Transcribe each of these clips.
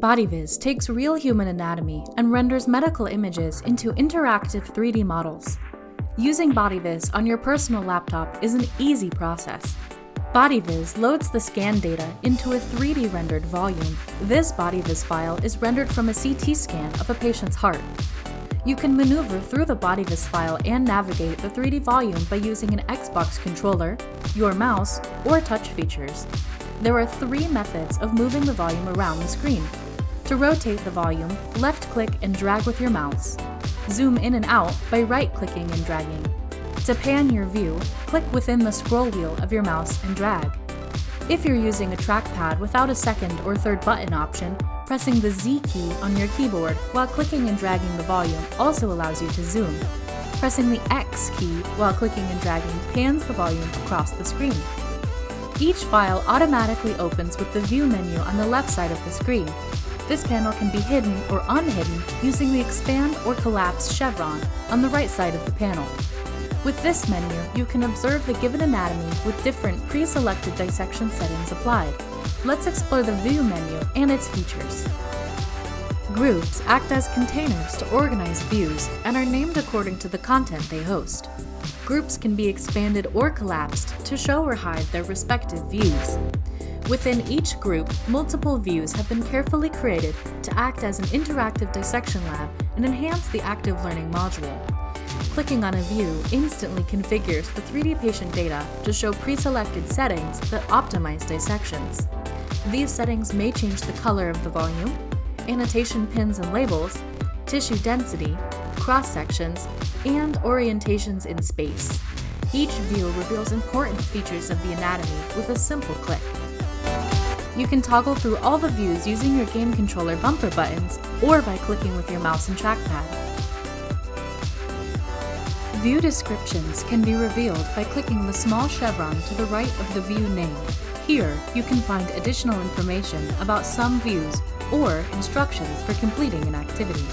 BodyViz takes real human anatomy and renders medical images into interactive 3D models. Using BodyViz on your personal laptop is an easy process. BodyViz loads the scan data into a 3D rendered volume. This BodyViz file is rendered from a CT scan of a patient's heart. You can maneuver through the BodyViz file and navigate the 3D volume by using an Xbox controller, your mouse, or touch features. There are 3 methods of moving the volume around the screen. To rotate the volume, left-click and drag with your mouse. Zoom in and out by right-clicking and dragging. To pan your view, click within the scroll wheel of your mouse and drag. If you're using a trackpad without a second or third button option, pressing the Z key on your keyboard while clicking and dragging the volume also allows you to zoom. Pressing the X key while clicking and dragging pans the volume across the screen. Each file automatically opens with the View menu on the left side of the screen. This panel can be hidden or unhidden using the Expand or Collapse chevron on the right side of the panel. With this menu, you can observe the given anatomy with different pre-selected dissection settings applied. Let's explore the View menu and its features. Groups act as containers to organize views and are named according to the content they host. Groups can be expanded or collapsed to show or hide their respective views. Within each group, multiple views have been carefully created to act as an interactive dissection lab and enhance the active learning module. Clicking on a view instantly configures the 3D patient data to show pre-selected settings that optimize dissections. These settings may change the color of the volume, annotation pins and labels, tissue density, cross-sections, and orientations in space. Each view reveals important features of the anatomy with a simple click. You can toggle through all the views using your game controller bumper buttons or by clicking with your mouse and trackpad. View descriptions can be revealed by clicking the small chevron to the right of the view name. Here, you can find additional information about some views or instructions for completing an activity.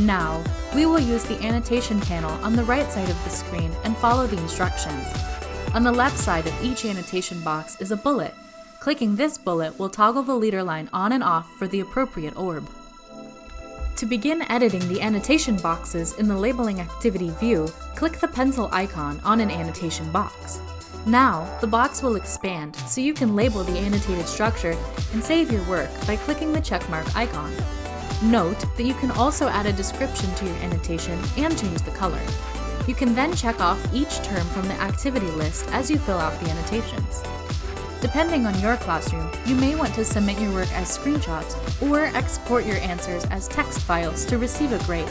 Now, we will use the annotation panel on the right side of the screen and follow the instructions. On the left side of each annotation box is a bullet. Clicking this bullet will toggle the leader line on and off for the appropriate orb. To begin editing the annotation boxes in the Labeling Activity view, click the pencil icon on an annotation box. Now, the box will expand so you can label the annotated structure and save your work by clicking the checkmark icon. Note that you can also add a description to your annotation and change the color. You can then check off each term from the activity list as you fill out the annotations. Depending on your classroom, you may want to submit your work as screenshots or export your answers as text files to receive a grade.